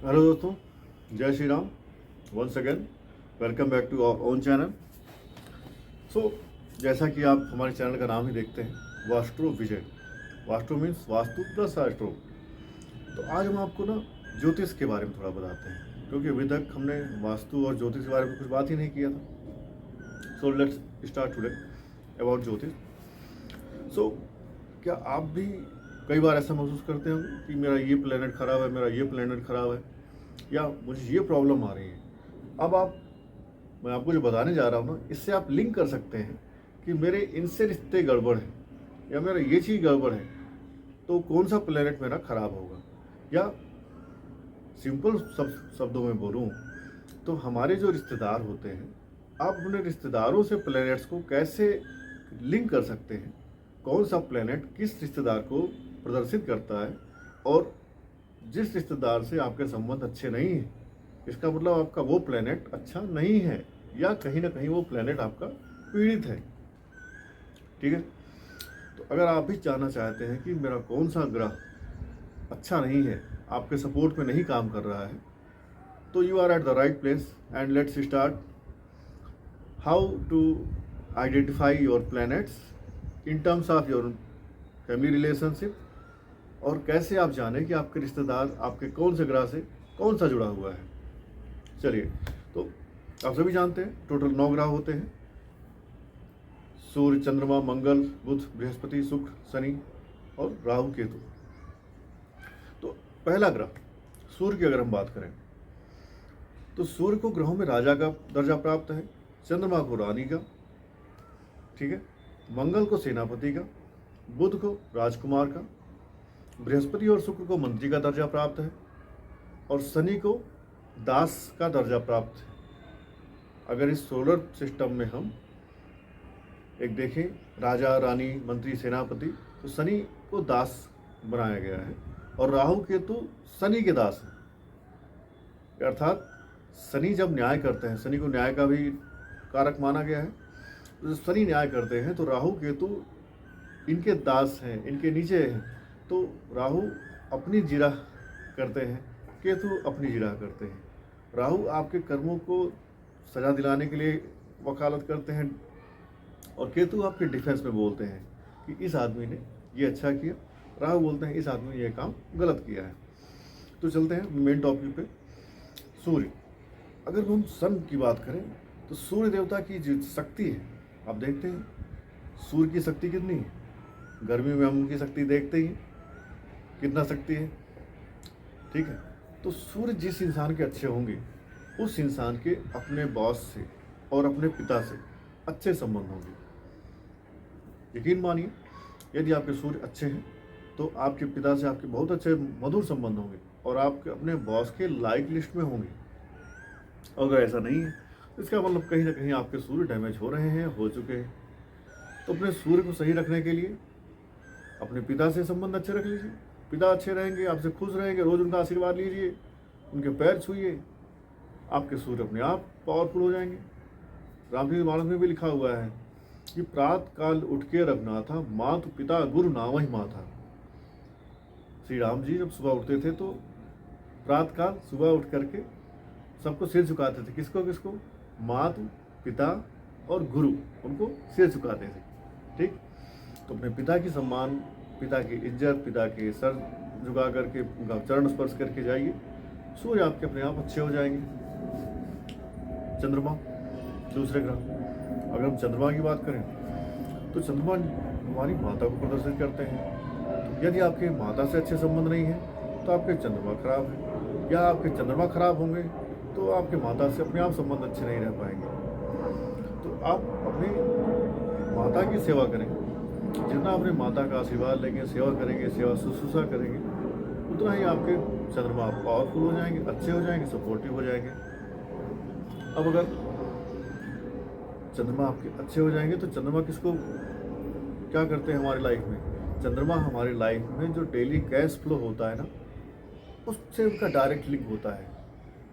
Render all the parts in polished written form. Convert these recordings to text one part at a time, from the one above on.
Hello दोस्तों, जय Shri Ram. Once again welcome back to our own channel. So जैसा कि आप हमारे चैनल का नाम ही देखते हैं, Vastu Vijay. Vastu means Vastu plus astro. तो आज हम आपको ना ज्योतिष के बारे में थोड़ा बताते हैं, क्योंकि अभी तक हमने वास्तु और ज्योतिष के बारे में कुछ बात ही नहीं किया था। So let's start today about ज्योतिष। सो क्या आप भी कई बार ऐसा महसूस करते हो कि मेरा ये प्लेनेट ख़राब है, मेरा ये प्लेनेट ख़राब है, या मुझे ये प्रॉब्लम आ रही है। अब मैं आपको जो बताने जा रहा हूँ ना, इससे आप लिंक कर सकते हैं कि मेरे इनसे रिश्ते गड़बड़ है या मेरा ये चीज़ गड़बड़ है, तो कौन सा प्लेनेट मेरा ख़राब होगा। या सिंपल शब्दों में बोलूँ तो हमारे जो रिश्तेदार होते हैं, आप अपने रिश्तेदारों से प्लेनेट्स को कैसे लिंक कर सकते हैं, कौन सा प्लेनेट किस रिश्तेदार को प्रदर्शित करता है, और जिस रिश्तेदार से आपके संबंध अच्छे नहीं हैं, इसका मतलब आपका वो प्लेनेट अच्छा नहीं है, या कहीं ना कहीं वो प्लेनेट आपका पीड़ित है। ठीक है। तो अगर आप भी जानना चाहते हैं कि मेरा कौन सा ग्रह अच्छा नहीं है, आपके सपोर्ट में नहीं काम कर रहा है, तो you are at the right place. And let's start how to identify your planets in terms of your family relationship, और कैसे आप जानें कि आपके रिश्तेदार आपके कौन से ग्रह से कौन सा जुड़ा हुआ है। चलिए, तो आप सभी जानते हैं टोटल 9 ग्रह होते हैं: सूर्य, चंद्रमा, मंगल, बुध, बृहस्पति, शुक्र, शनि और राहु, केतु। तो पहला ग्रह सूर्य की अगर हम बात करें तो सूर्य को ग्रहों में राजा का दर्जा प्राप्त है, चंद्रमा को रानी का, ठीक है, मंगल को सेनापति का, बुध को राजकुमार का, बृहस्पति और शुक्र को मंत्री का दर्जा प्राप्त है, और शनि को दास का दर्जा प्राप्त है। अगर इस सोलर सिस्टम में हम एक देखें, राजा, रानी, मंत्री, सेनापति, तो शनि को दास बनाया गया है, और राहु केतु शनि के दास हैं। अर्थात शनि जब न्याय करते हैं, शनि को न्याय का भी कारक माना गया है, तो जब शनि न्याय करते हैं तो राहु केतु इनके दास हैं, इनके नीचे हैं। तो राहु अपनी जिरह करते हैं, केतु अपनी जिरह करते हैं। राहु आपके कर्मों को सजा दिलाने के लिए वकालत करते हैं, और केतु आपके डिफेंस में बोलते हैं कि इस आदमी ने ये अच्छा किया। राहु बोलते हैं इस आदमी ने ये काम गलत किया है। तो चलते हैं मेन टॉपिक पे। सूर्य, अगर हम सन की बात करें तो सूर्य देवता की जो शक्ति है, आप देखते हैं सूर्य की शक्ति कितनी है। गर्मी में हम उनकी शक्ति देखते ही हैं, कितना शक्ति है। ठीक है। तो सूर्य जिस इंसान के अच्छे होंगे, उस इंसान के अपने बॉस से और अपने पिता से अच्छे संबंध होंगे। यकीन मानिए, यदि आपके सूर्य अच्छे हैं तो आपके पिता से आपके बहुत अच्छे मधुर संबंध होंगे, और आपके अपने बॉस के लाइक लिस्ट में होंगे। अगर ऐसा नहीं है तो इसका मतलब कहीं ना कहीं आपके सूर्य डैमेज हो रहे हैं, हो चुके हैं। तो अपने सूर्य को सही रखने के लिए अपने पिता से संबंध अच्छे रख लीजिए। पिता अच्छे रहेंगे, आपसे खुश रहेंगे, रोज उनका आशीर्वाद लीजिए, उनके पैर छूइए, आपके सूर्य अपने आप पावरफुल हो जाएंगे। रामचरित मानस में भी लिखा हुआ है कि प्रात काल उठ के रघुनाथा, मातु पिता गुरु नामहि माथा। श्री राम जी जब सुबह उठते थे तो प्रात काल सुबह उठ करके सबको सिर झुकाते थे। किसको किसको? मातु, पिता और गुरु, उनको सिर झुकाते थे। ठीक। तो अपने पिता की सम्मान, पिता की इज्जत, पिता के सर झुका करके उनका चरण स्पर्श करके जाइए, सूर्य आपके अपने आप अच्छे हो जाएंगे। चंद्रमा, दूसरे ग्रह, अगर हम चंद्रमा की बात करें तो चंद्रमा हमारी माता को प्रदर्शित करते हैं। तो यदि आपके माता से अच्छे संबंध नहीं है तो आपके चंद्रमा खराब है, या आपके चंद्रमा खराब होंगे तो आपके माता से अपने आप संबंध अच्छे नहीं रह पाएंगे। तो आप अपनी माता की सेवा करें, जितना अपने माता का आशीर्वाद लेंगे, सेवा करेंगे, सेवा शुश्रूषा करेंगे, उतना ही आपके चंद्रमा पावरफुल हो जाएंगे, अच्छे हो जाएंगे, सपोर्टिव हो जाएंगे। अब अगर चंद्रमा आपके अच्छे हो जाएंगे तो चंद्रमा किसको क्या करते हैं हमारी लाइफ में? चंद्रमा हमारी लाइफ में जो डेली कैश फ्लो होता है ना, उससे उनका डायरेक्ट लिंक होता है।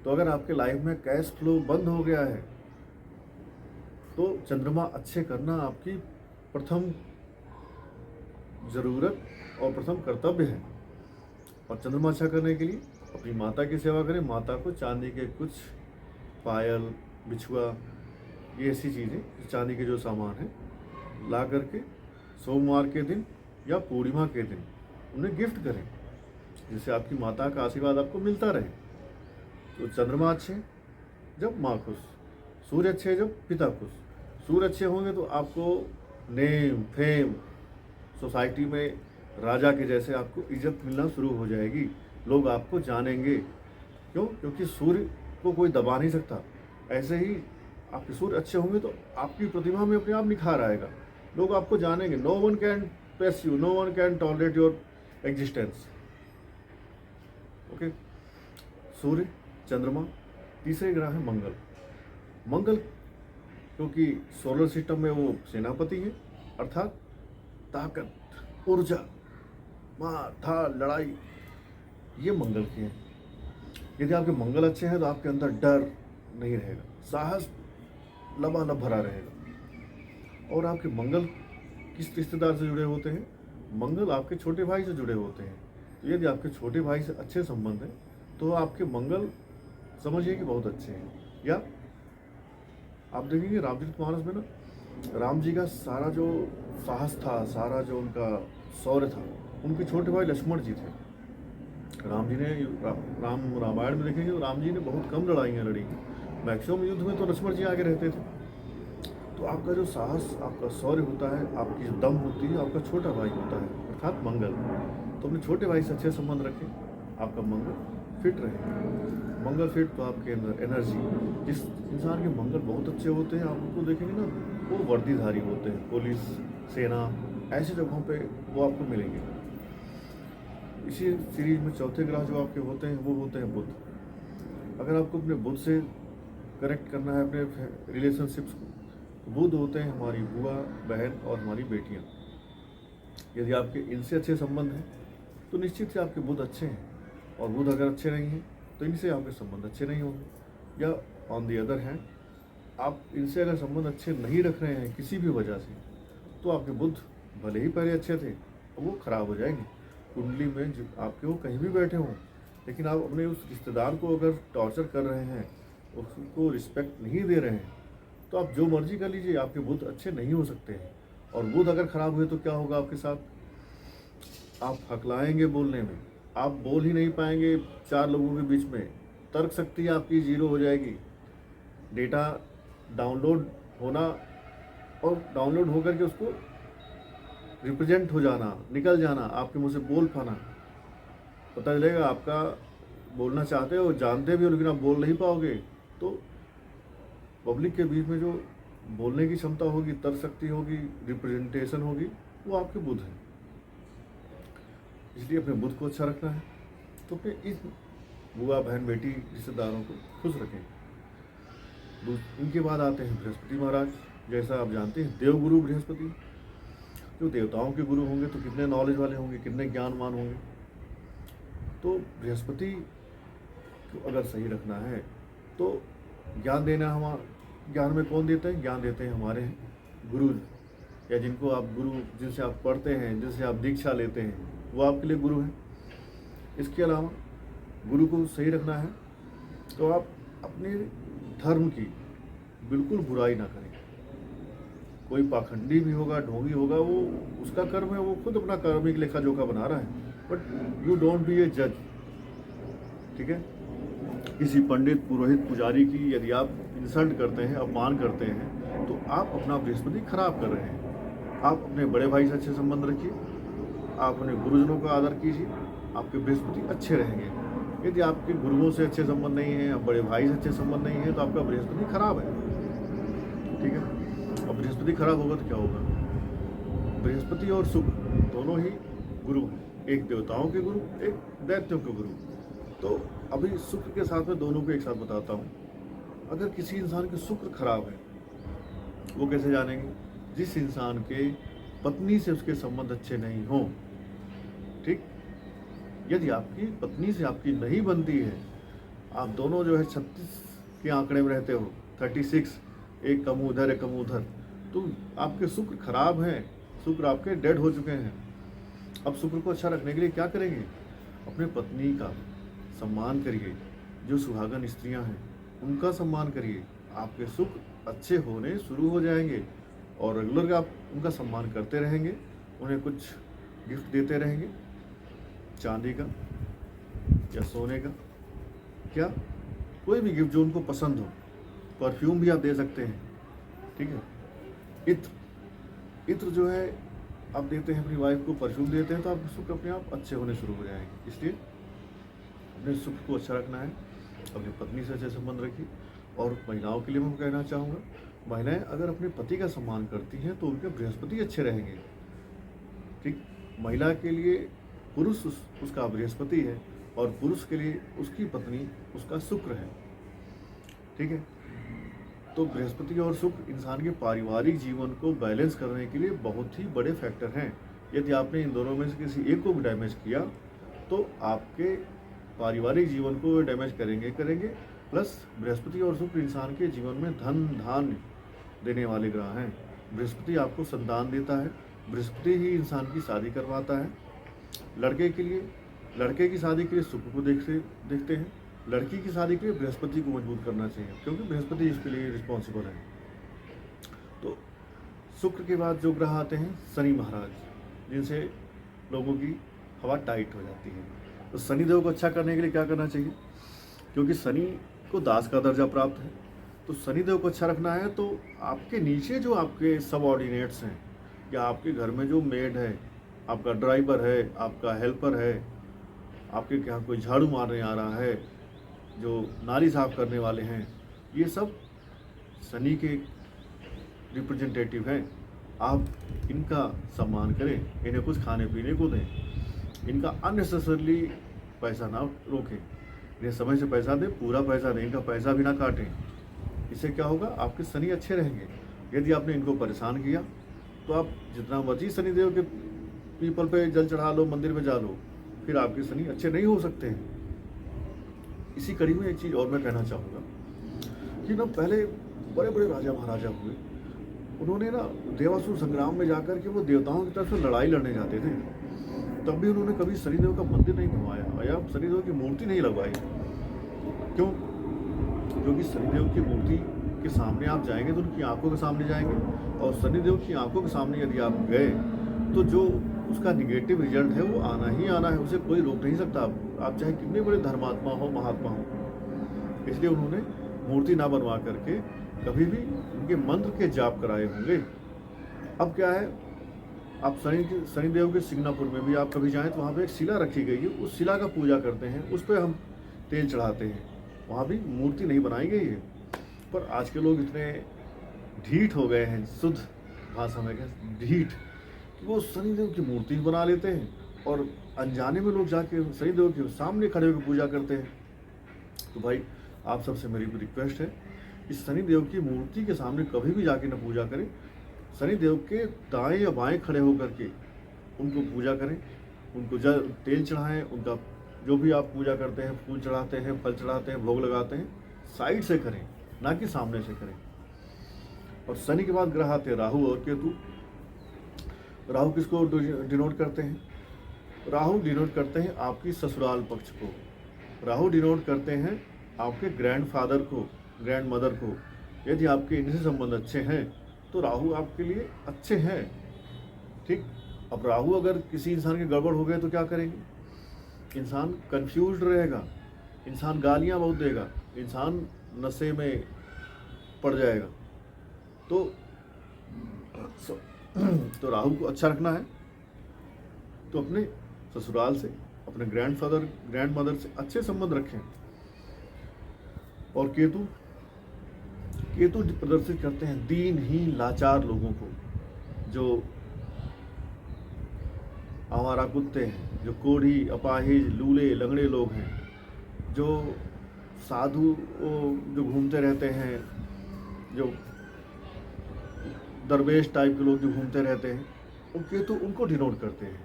तो अगर आपके लाइफ में कैश फ्लो बंद हो गया है तो चंद्रमा अच्छे करना आपकी प्रथम ज़रूरत और प्रथम कर्तव्य है। और चंद्रमा अच्छा करने के लिए अपनी माता की सेवा करें। माता को चांदी के कुछ पायल, बिछुआ, ये ऐसी चीज़ें, चांदी के जो सामान हैं, ला करके सोमवार के दिन या पूर्णिमा के दिन उन्हें गिफ्ट करें, जिससे आपकी माता का आशीर्वाद आपको मिलता रहे। तो चंद्रमा अच्छे जब माँ खुश, सूर्य अच्छे जब पिता खुश। सूर्य अच्छे होंगे तो आपको नेम, फेम, सोसाइटी में राजा के जैसे आपको इज्जत मिलना शुरू हो जाएगी, लोग आपको जानेंगे। क्यों? क्योंकि सूर्य को कोई दबा नहीं सकता। ऐसे ही आपके सूर्य अच्छे होंगे तो आपकी प्रतिभा में अपने आप निखार आएगा, लोग आपको जानेंगे। No one can press you, no one can tolerate your existence. Okay, सूर्य, चंद्रमा। तीसरे ग्रह है मंगल। मंगल क्योंकि सोलर सिस्टम में वो सेनापति है, अर्थात ताकत, ऊर्जा, मार धाड़, लड़ाई, ये मंगल के हैं। यदि आपके मंगल अच्छे हैं तो आपके अंदर डर नहीं रहेगा, साहस लबालब भरा रहेगा। और आपके मंगल किस रिश्तेदार से जुड़े होते हैं? मंगल आपके छोटे भाई से जुड़े होते हैं। तो यदि आपके छोटे भाई से अच्छे संबंध हैं तो आपके मंगल समझिए कि बहुत अच्छे हैं। या आप देखेंगे रामचरितमानस में ना, राम जी का सारा जो साहस था, सारा जो उनका शौर्य था, उनके छोटे भाई लक्ष्मण जी थे। राम जी ने राम रामायण में देखेंगे तो राम जी ने बहुत कम लड़ाइयाँ लड़ी, मैक्सिमम युद्ध में तो लक्ष्मण जी आगे रहते थे। तो आपका जो साहस, आपका शौर्य होता है, आपकी जो दम होती है, आपका छोटा भाई होता है, अर्थात मंगल। तो अपने छोटे भाई से अच्छे संबंध रखें, आपका मंगल फिट रहे। मंगल फिट तो आपके अंदर एनर्जी, जिस इंसान के मंगल बहुत अच्छे होते हैं, आप उनको देखेंगे ना, वो वर्दीधारी होते हैं, पुलिस, सेना, ऐसी जगहों पे वो आपको मिलेंगे। इसी सीरीज में चौथे ग्रह जो आपके होते हैं वो होते हैं बुध। अगर आपको अपने बुध से कनेक्ट करना है अपने रिलेशनशिप्स को, तो बुध होते हैं हमारी बुआ, बहन और हमारी बेटियां। यदि आपके इनसे अच्छे संबंध हैं तो निश्चित ही आपके बुध अच्छे हैं, और बुध अगर अच्छे नहीं हैं तो इनसे आपके संबंध अच्छे नहीं होंगे। या ऑन दी अदर हैंड, आप इनसे अगर संबंध अच्छे नहीं रख रहे हैं किसी भी वजह से, तो आपके बुध भले ही पहले अच्छे थे तो वो खराब हो जाएंगे। कुंडली में जो आपके वो कहीं भी बैठे हों, लेकिन आप अपने उस रिश्तेदार को अगर टॉर्चर कर रहे हैं, उसको रिस्पेक्ट नहीं दे रहे हैं, तो आप जो मर्जी कर लीजिए, आपके बुध अच्छे नहीं हो सकते हैं। और बुध अगर खराब हुए तो क्या होगा आपके साथ? आप हकलाएंगे बोलने में, आप बोल ही नहीं पाएंगे 4 लोगों के बीच में, तर्क शक्ति आपकी जीरो हो जाएगी। डेटा डाउनलोड होना और डाउनलोड होकर के उसको रिप्रेजेंट हो जाना, निकल जाना, आपके मुंह से बोल पाना, पता चलेगा आपका बोलना चाहते हो, जानते भी हो, लेकिन आप बोल नहीं पाओगे। तो पब्लिक के बीच में जो बोलने की क्षमता होगी, तर्क शक्ति होगी, रिप्रेजेंटेशन होगी, वो आपके बुध है। इसलिए अपने बुध को अच्छा रखना है, तो अपने इस बुआ, बहन, बेटी, रिश्तेदारों को खुश रखें। इनके बाद आते हैं बृहस्पति महाराज। जैसा आप जानते हैं देवगुरु बृहस्पति, जो देवताओं के गुरु होंगे तो कितने नॉलेज वाले होंगे, कितने ज्ञानवान होंगे। तो बृहस्पति को अगर सही रखना है तो ज्ञान देना, हमारा ज्ञान में कौन देते हैं? ज्ञान देते हैं हमारे गुरु, या जिनको आप गुरु, जिनसे आप पढ़ते हैं, जिनसे आप दीक्षा लेते हैं, वो आपके लिए गुरु हैं। इसके अलावा गुरु को सही रखना है तो आप अपने धर्म की बिल्कुल बुराई ना करें। कोई पाखंडी भी होगा, ढोंगी होगा, वो उसका कर्म है, वो खुद अपना कर्मिक लेखा जोखा बना रहा है, बट यू डोंट बी ए जज। ठीक है? किसी पंडित, पुरोहित, पुजारी की यदि आप इंसल्ट करते हैं, अपमान करते हैं, तो आप अपना बृहस्पति खराब कर रहे हैं। आप अपने बड़े भाई से अच्छे संबंध रखिए, आप अपने गुरुजनों का आदर कीजिए, आपके बृहस्पति अच्छे रहेंगे। यदि आपके गुरुओं से अच्छे संबंध नहीं हैं, बड़े भाई से अच्छे संबंध नहीं है, तो आपका बृहस्पति खराब है। ठीक है? अब बृहस्पति खराब होगा तो क्या होगा? बृहस्पति और शुक्र दोनों ही गुरु हैं, एक देवताओं के गुरु, एक दैत्यों के गुरु। तो अभी शुक्र के साथ में दोनों को एक साथ बताता हूँ। अगर किसी इंसान के शुक्र खराब है, वो कैसे जानेंगे? जिस इंसान के पत्नी से उसके संबंध अच्छे नहीं हों। ठीक? यदि आपकी पत्नी से आपकी नहीं बनती है, आप दोनों जो है 36 के आंकड़े में रहते हो, 36, एक कम उधर एक कम उधर, तो आपके शुक्र खराब हैं, शुक्र आपके डेड हो चुके हैं। अब शुक्र को अच्छा रखने के लिए क्या करेंगे? अपने पत्नी का सम्मान करिए। जो सुहागन स्त्रियां हैं उनका सम्मान करिए, आपके सुख अच्छे होने शुरू हो जाएंगे। और रेगुलर आप उनका सम्मान करते रहेंगे, उन्हें कुछ गिफ्ट देते रहेंगे, चांदी का या सोने का, क्या कोई भी गिफ्ट जो उनको पसंद हो। परफ्यूम भी आप दे सकते हैं, ठीक है। इत्र, इत्र जो है आप देते हैं अपनी वाइफ को, परफ्यूम देते हैं, तो आपके सुख अपने आप अच्छे होने शुरू हो जाएंगे। इसलिए अपने सुख को अच्छा रखना है, अपनी पत्नी से अच्छे संबंध रखिए। और महिलाओं के लिए मैं कहना चाहूँगा, महिलाएं अगर अपने पति का सम्मान करती हैं तो उनके बृहस्पति अच्छे रहेंगे, ठीक। महिला के लिए पुरुष उसका बृहस्पति है, और पुरुष के लिए उसकी पत्नी उसका शुक्र है, ठीक है। तो बृहस्पति और शुक्र इंसान के पारिवारिक जीवन को बैलेंस करने के लिए बहुत ही बड़े फैक्टर हैं। यदि आपने इन दोनों में से किसी एक को भी डैमेज किया तो आपके पारिवारिक जीवन को डैमेज करेंगे। प्लस बृहस्पति और शुक्र इंसान के जीवन में धन धान्य देने वाले ग्रह हैं। बृहस्पति आपको संतान देता है, बृहस्पति ही इंसान की शादी करवाता है। लड़के की शादी के लिए शुक्र को देखते हैं, लड़की की शादी के लिए बृहस्पति को मजबूत करना चाहिए, क्योंकि बृहस्पति इसके लिए रिस्पॉन्सिबल है। तो शुक्र के बाद जो ग्रह आते हैं शनि महाराज, जिनसे लोगों की हवा टाइट हो जाती है। तो शनिदेव को अच्छा करने के लिए क्या करना चाहिए, क्योंकि शनि को दास का दर्जा प्राप्त है, तो शनिदेव को अच्छा रखना है। तो आपके नीचे जो आपके सबऑर्डिनेट्स हैं, या आपके घर में जो मेड है, आपका ड्राइवर है, आपका हेल्पर है, आपके यहाँ कोई झाड़ू मारने आ रहा है, जो नाली साफ करने वाले हैं, ये सब शनि के रिप्रेजेंटेटिव हैं। आप इनका सम्मान करें, इन्हें कुछ खाने पीने को दें, इनका अननेसेसरली पैसा ना रोकें, इन्हें समय से पैसा दें, पूरा पैसा दें, इनका पैसा भी ना काटें। इससे क्या होगा, आपके शनि अच्छे रहेंगे। यदि आपने इनको परेशान किया तो आप जितना मर्जी शनिदेव के पीपल पे जल चढ़ा लो, मंदिर में जा लो, फिर आपके शनि अच्छे नहीं हो सकते हैं। इसी कड़ी में एक चीज़ और मैं कहना चाहूँगा कि ना, पहले बड़े बड़े राजा महाराजा हुए, उन्होंने ना देवासुर संग्राम में जाकर के वो देवताओं की तरफ से लड़ाई लड़ने जाते थे, तब भी उन्होंने कभी शनिदेव का मंदिर नहीं बनवाया या शनिदेव की मूर्ति नहीं लगवाई। क्यों? क्योंकि शनिदेव की मूर्ति के सामने आप जाएंगे तो उनकी आंखों के सामने जाएंगे, और शनिदेव की आंखों के सामने यदि आप गए तो जो उसका निगेटिव रिजल्ट है वो आना ही आना है, उसे कोई रोक नहीं सकता। आप चाहे कितने बड़े धर्मात्मा हो, महात्मा हो। इसलिए उन्होंने मूर्ति ना बनवा करके कभी भी उनके मंत्र के जाप कराए होंगे। अब क्या है, आप शनिदेव के सिंगनापुर में भी आप कभी जाएं तो वहाँ पे एक शिला रखी गई है, उस शिला का पूजा करते हैं, उस पर हम तेल चढ़ाते हैं, वहाँ भी मूर्ति नहीं बनाई गई है। पर आज के लोग इतने ढीठ हो गए हैं, शुद्ध भाषा में ढीठ, कि वो शनिदेव की मूर्ति बना लेते हैं, और अनजाने में लोग जाके शनिदेव के सामने खड़े होकर पूजा करते हैं। तो भाई आप सबसे मेरी रिक्वेस्ट है, इस शनिदेव की मूर्ति के सामने कभी भी जाके न पूजा करें। शनिदेव के दाएं या बाएं खड़े होकर के उनको पूजा करें, उनको तेल चढ़ाएं, उनका जो भी आप पूजा करते हैं, फूल चढ़ाते हैं, फल चढ़ाते हैं, भोग लगाते हैं, साइड से करें, ना कि सामने से करें। और शनि के बाद ग्रह आते हैं राहु और केतु। राहु किसको डिनोट करते हैं? राहु डिनोट करते हैं आपकी ससुराल पक्ष को, राहु डिनोट करते हैं आपके ग्रैंडफादर को, ग्रैंड मदर को। यदि आपके इनसे संबंध अच्छे हैं तो राहु आपके लिए अच्छे हैं, ठीक। अब राहु अगर किसी इंसान के गड़बड़ हो गए तो क्या करेंगे? इंसान कंफ्यूज्ड रहेगा, इंसान गालियां बहुत देगा, इंसान नशे में पड़ जाएगा। तो राहु को अच्छा रखना है तो अपने ससुराल से, अपने ग्रैंडफादर ग्रैंड मदर से अच्छे संबंध रखें। और केतु प्रदर्शित करते हैं दीनहीन लाचार लोगों को, जो आवारा कुत्ते हैं, जो कोढ़ी अपाहिज लूले लंगड़े लोग हैं, जो साधु जो घूमते रहते हैं, जो दरवेश टाइप के लोग जो घूमते रहते हैं, केतु उनको डिनोट करते हैं।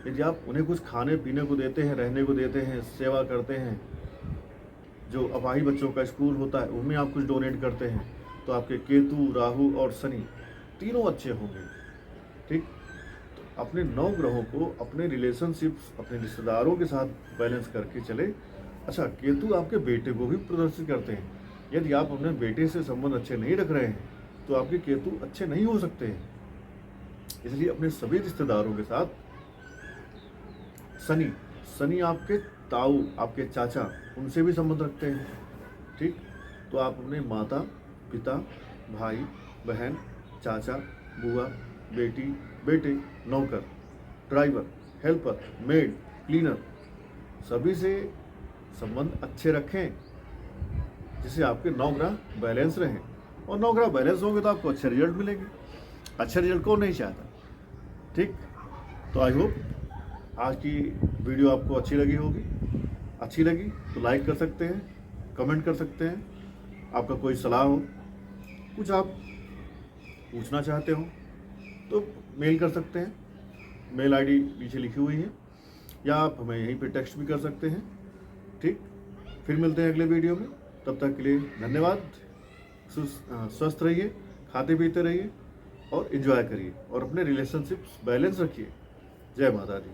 यदि आप उन्हें कुछ खाने पीने को देते हैं, रहने को देते हैं, सेवा करते हैं, जो अपाहिज बच्चों का स्कूल होता है उनमें आप कुछ डोनेट करते हैं, तो आपके केतु, राहु और शनि तीनों अच्छे होंगे, ठीक। तो अपने 9 ग्रहों को अपने रिलेशनशिप्स, अपने रिश्तेदारों के साथ बैलेंस करके चले अच्छा, केतु आपके बेटे को भी प्रदर्शित करते हैं। यदि आप अपने बेटे से संबंध अच्छे नहीं रख रहे हैं तो आपके केतु अच्छे नहीं हो सकते हैं। इसलिए अपने सभी रिश्तेदारों के साथ शनि शनि आपके ताऊ, आपके चाचा, उनसे भी संबंध रखते हैं। ठीक, तो आप अपने माता पिता, भाई बहन, चाचा, बुआ, बेटी, बेटे, नौकर, ड्राइवर, हेल्पर, मेड, क्लीनर, सभी से संबंध अच्छे रखें, जिससे आपके 9 ग्रह बैलेंस रहें। और 9 ग्रह बैलेंस होंगे तो आपको अच्छे रिजल्ट मिलेंगे। अच्छे रिजल्ट कौन नहीं चाहता। ठीक, तो आई होप आज की वीडियो आपको अच्छी लगी होगी। अच्छी लगी तो लाइक कर सकते हैं, कमेंट कर सकते हैं। आपका कोई सलाह हो, कुछ आप पूछना चाहते हो तो मेल कर सकते हैं। मेल आईडी नीचे लिखी हुई है, या आप हमें यहीं पे टेक्स्ट भी कर सकते हैं। ठीक, फिर मिलते हैं अगले वीडियो में। तब तक के लिए धन्यवाद। स्वस्थ रहिए, खाते पीते रहिए और एंजॉय करिए और अपने रिलेशनशिप्स बैलेंस रखिए। जय माता दी।